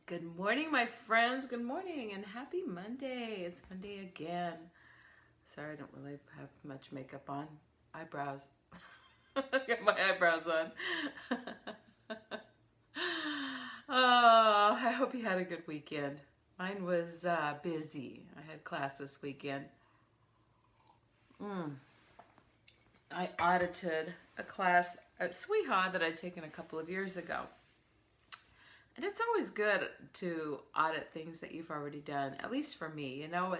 Good morning, my friends. Good morning and happy Monday. It's Monday again. Sorry, I don't really have much makeup on. Eyebrows. Got my eyebrows on. Oh, I hope you had a good weekend. Mine was busy. I had class this weekend. I audited a class at Sweeha that I'd taken a couple of years ago. And it's always good to audit things that you've already done, at least for me. You know,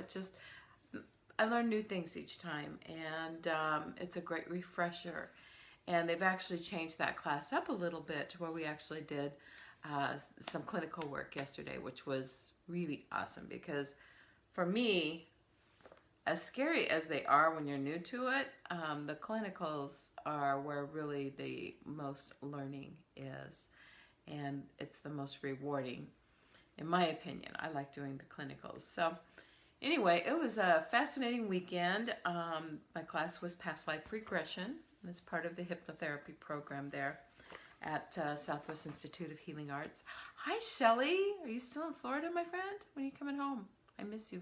I learn new things each time, and it's a great refresher. And they've actually changed that class up a little bit to where we actually did some clinical work yesterday, which was really awesome because for me, as scary as they are when you're new to it, the clinicals are where really the most learning is. And it's the most rewarding, in my opinion. I like doing the clinicals. So anyway, it was a fascinating weekend. My class was past life regression. It's part of the hypnotherapy program there at Southwest Institute of Healing Arts. Hi, Shelly. Are you still in Florida, my friend? When are you coming home? I miss you.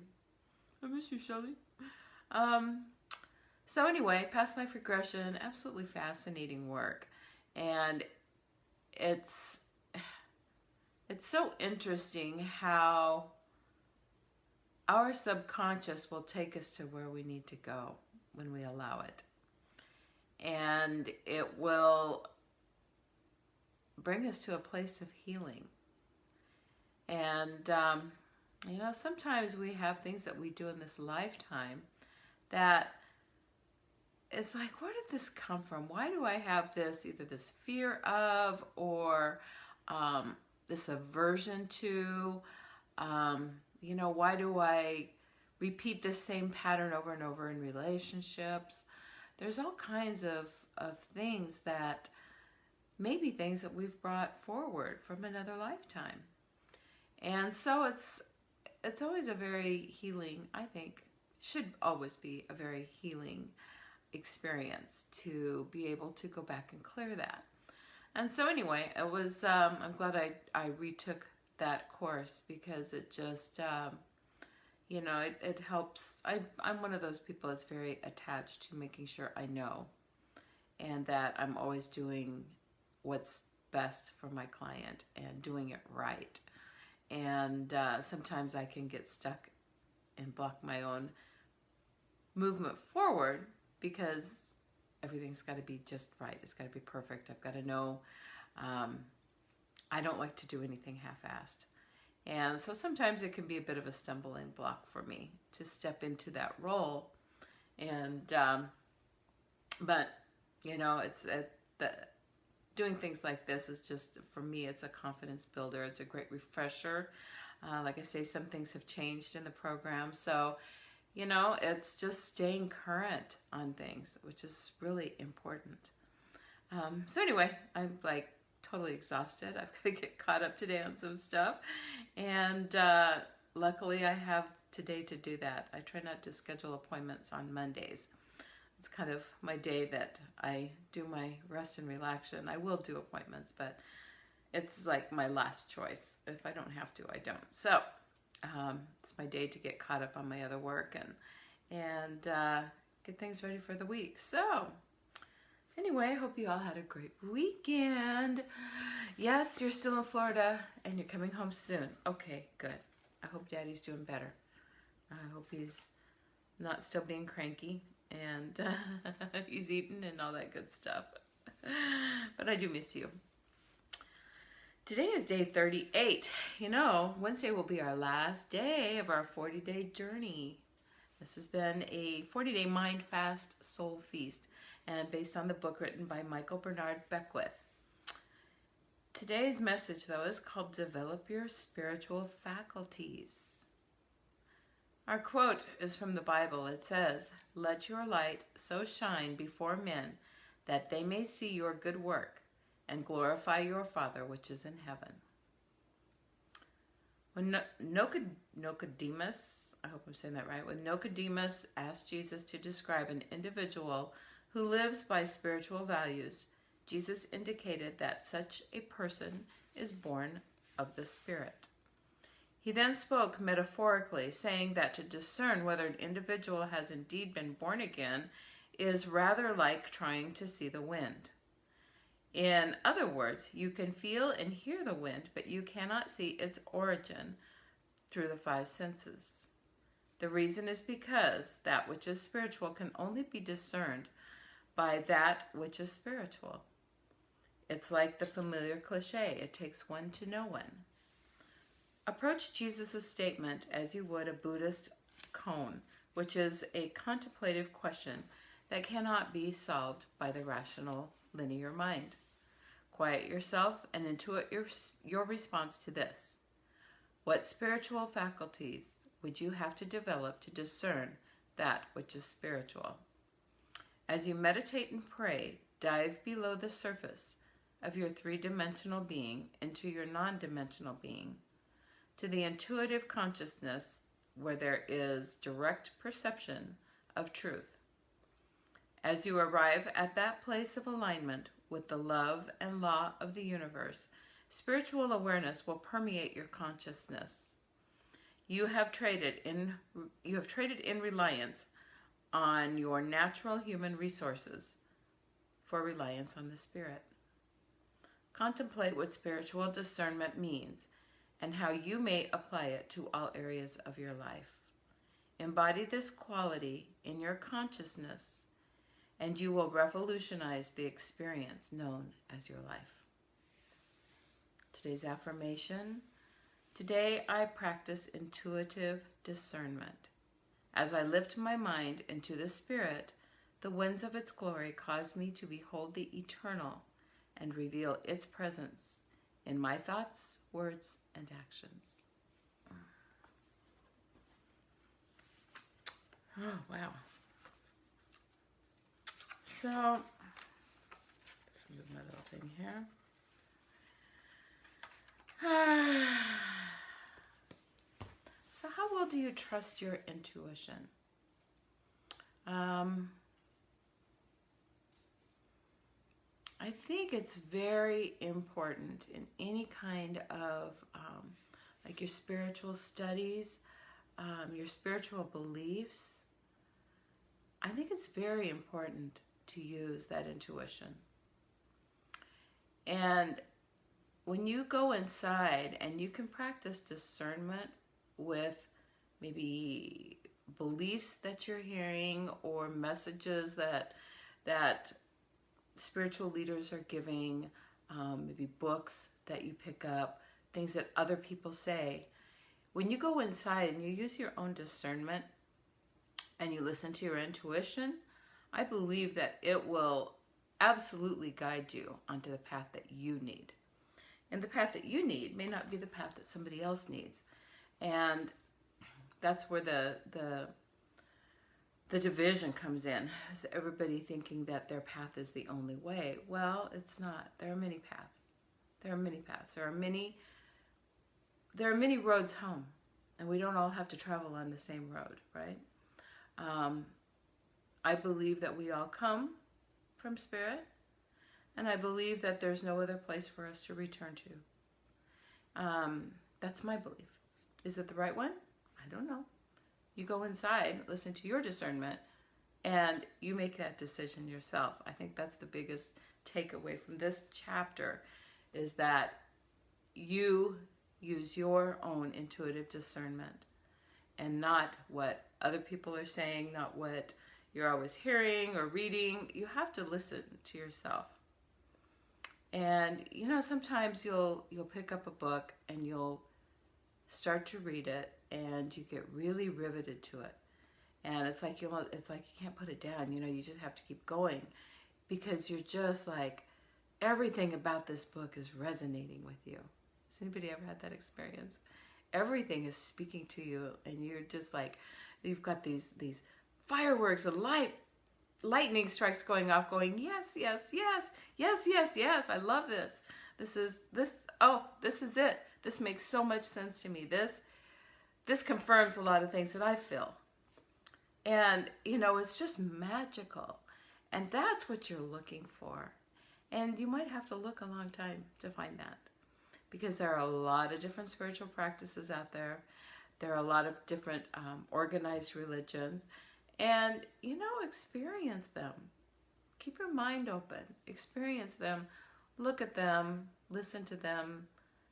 I miss you, Shelly. So anyway, past life regression, absolutely fascinating work. And it's so interesting how our subconscious will take us to where we need to go when we allow it. And it will bring us to a place of healing. And, you know, sometimes we have things that we do in this lifetime that it's like, where did this come from? Why do I have this, either this fear of or this aversion to, you know, why do I repeat this same pattern over and over in relationships? There's all kinds of things that may be things that we've brought forward from another lifetime. And so it's always a very healing, I think, should always be a very healing experience to be able to go back and clear that. And so anyway, it was, I'm glad I retook that course because it just, you know, it helps. I'm one of those people that's very attached to making sure I know and that I'm always doing what's best for my client and doing it right. And sometimes I can get stuck and block my own movement forward because everything's got to be just right. It's got to be perfect. I've got to know. I don't like to do anything half-assed. And so sometimes it can be a bit of a stumbling block for me to step into that role. And, but, you know, doing things like this is just, for me, it's a confidence builder. It's a great refresher. Like I say, some things have changed in the program. So, you know, it's just staying current on things, which is really important. So anyway, I'm like totally exhausted. I've got to get caught up today on some stuff. And luckily I have today to do that. I try not to schedule appointments on Mondays. It's kind of my day that I do my rest and relaxation. I will do appointments, but it's like my last choice. If I don't have to, I don't. So it's my day to get caught up on my other work and get things ready for the week. So anyway, I hope you all had a great weekend. Yes, you're still in Florida and you're coming home soon. Okay, good. I hope Daddy's doing better. I hope he's not still being cranky and he's eating and all that good stuff. But I do miss you. Today is day 38. You know, Wednesday will be our last day of our 40-day journey. This has been a 40-day mind fast soul feast and based on the book written by Michael Bernard Beckwith. Today's message, though, is called Develop Your Spiritual Faculties. Our quote is from the Bible. It says, "Let your light so shine before men that they may see your good work and glorify your Father which is in heaven." When Nicodemus, I hope I'm saying that right, when Nicodemus asked Jesus to describe an individual who lives by spiritual values, Jesus indicated that such a person is born of the Spirit. He then spoke metaphorically, saying that to discern whether an individual has indeed been born again is rather like trying to see the wind. In other words, you can feel and hear the wind, but you cannot see its origin through the five senses. The reason is because that which is spiritual can only be discerned by that which is spiritual. It's like the familiar cliche, it takes one to know one. Approach Jesus' statement as you would a Buddhist koan, which is a contemplative question that cannot be solved by the rational, linear mind. Quiet yourself and intuit your response to this. What spiritual faculties would you have to develop to discern that which is spiritual? As you meditate and pray, dive below the surface of your three-dimensional being into your non-dimensional being, to the intuitive consciousness where there is direct perception of truth. As you arrive at that place of alignment with the love and law of the universe, spiritual awareness will permeate your consciousness. You have traded in reliance on your natural human resources for reliance on the Spirit. Contemplate what spiritual discernment means and how you may apply it to all areas of your life. Embody this quality in your consciousness, and you will revolutionize the experience known as your life. Today's affirmation: today I practice intuitive discernment. As I lift my mind into the Spirit, the winds of its glory cause me to behold the eternal and reveal its presence in my thoughts, words, and actions. Oh, wow. So, let's move my little thing here. So how well do you trust your intuition? I think it's very important in any kind of like your spiritual studies, your spiritual beliefs. I think it's very important to use that intuition. And when you go inside and you can practice discernment with maybe beliefs that you're hearing or messages that spiritual leaders are giving, maybe books that you pick up, things that other people say. When you go inside and you use your own discernment and you listen to your intuition, I believe that it will absolutely guide you onto the path that you need. And the path that you need may not be the path that somebody else needs. And that's where the division comes in, is everybody thinking that their path is the only way. Well, it's not. There are many paths. There are many paths. There are many roads home, and we don't all have to travel on the same road, right? I believe that we all come from Spirit, and I believe that there's no other place for us to return to. That's my belief. Is it the right one? I don't know. You go inside, listen to your discernment, and you make that decision yourself. I think that's the biggest takeaway from this chapter, is that you use your own intuitive discernment and not what other people are saying, not what you're always hearing or reading. You have to listen to yourself. And you know, sometimes you'll pick up a book and you'll start to read it and you get really riveted to it. And it's like you can't put it down, you know, you just have to keep going, because you're just like, everything about this book is resonating with you. Has anybody ever had that experience? Everything is speaking to you, and you're just like, you've got these fireworks and lightning strikes going off, going, yes, yes, yes, yes, yes, yes, I love this. This is it. This makes so much sense to me. This confirms a lot of things that I feel. And, you know, it's just magical. And that's what you're looking for. And you might have to look a long time to find that. because there are a lot of different spiritual practices out there. There are a lot of different organized religions. And, experience them. Keep your mind open. Experience them. Look at them. Listen to them.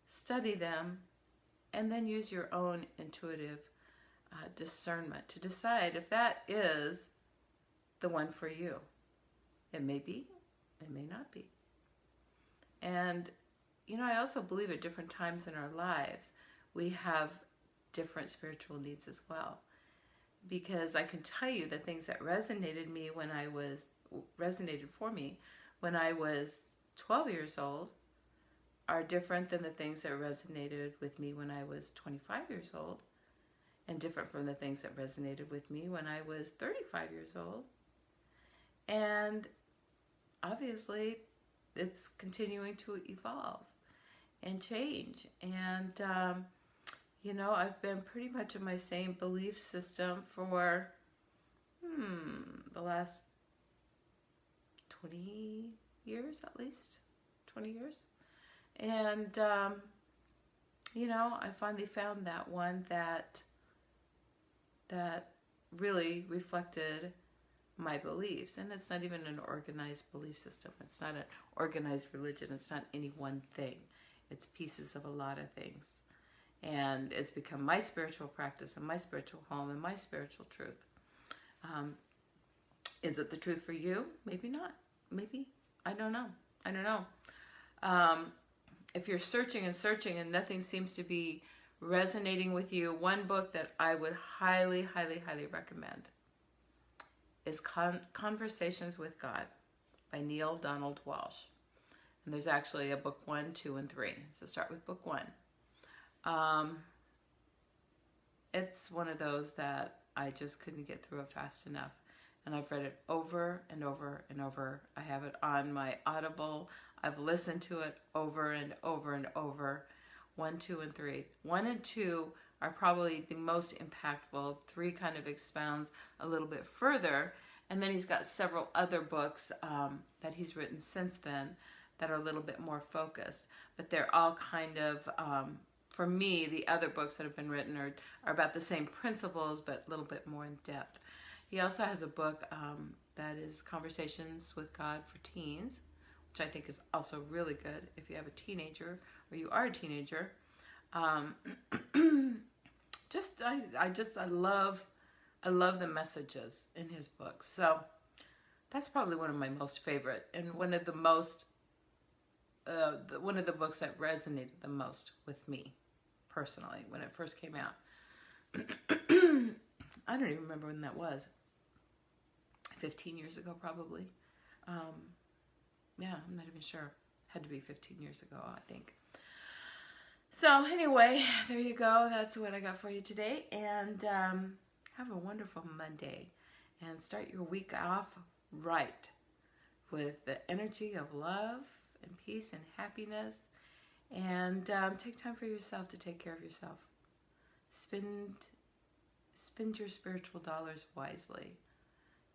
Study them. And then use your own intuitive discernment to decide if that is the one for you. It may be. It may not be. And, I also believe at different times in our lives, we have different spiritual needs as well. Because I can tell you the things that resonated for me when I was 12 years old are different than the things that resonated with me when I was 25 years old, and different from the things that resonated with me when I was 35 years old. And obviously, it's continuing to evolve and change. And, I've been pretty much in my same belief system for the last 20 years, at least 20 years. And, I finally found that one that really reflected my beliefs. And it's not even an organized belief system. It's not an organized religion. It's not any one thing. It's pieces of a lot of things. And it's become my spiritual practice and my spiritual home and my spiritual truth. Is it the truth for you? Maybe not. Maybe. I don't know. If you're searching and searching and nothing seems to be resonating with you, one book that I would highly, highly, highly recommend is Conversations with God by Neale Donald Walsch. And there's actually a book 1, 2, and 3. So start with book 1. It's one of those that I just couldn't get through it fast enough. And I've read it over and over and over. I have it on my Audible. I've listened to it over and over and over. 1, 2, and 3. 1 and 2 are probably the most impactful. 3 kind of expounds a little bit further. And then he's got several other books that he's written since then that are a little bit more focused. But they're all kind of, for me, the other books that have been written are about the same principles, but a little bit more in depth. He also has a book that is Conversations with God for Teens, which I think is also really good if you have a teenager or you are a teenager. I love the messages in his books. So that's probably one of my most favorite and one of the books that resonated the most with me personally when it first came out. I don't even remember when that was. 15 years ago, probably. Yeah, I'm not even sure. Had to be 15 years ago, I think. So anyway, there you go. That's what I got for you today. And have a wonderful Monday. And start your week off right with the energy of love and peace and happiness. And take time for yourself to take care of yourself. Spend your spiritual dollars wisely.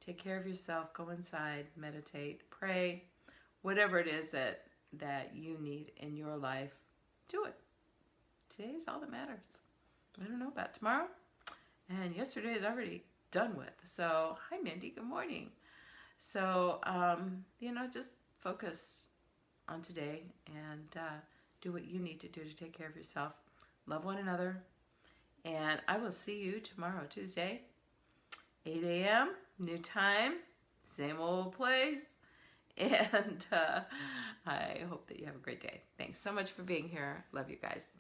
Take care of yourself. Go inside, meditate, pray. Whatever it is that you need in your life, do it. Today is all that matters. I don't know about tomorrow. And yesterday is already done with. So, hi, Mindy. Good morning. So, just focus on today and do what you need to do to take care of yourself. Love one another. And I will see you tomorrow, Tuesday, 8 a.m., new time, same old place. And I hope that you have a great day. Thanks so much for being here. Love you guys.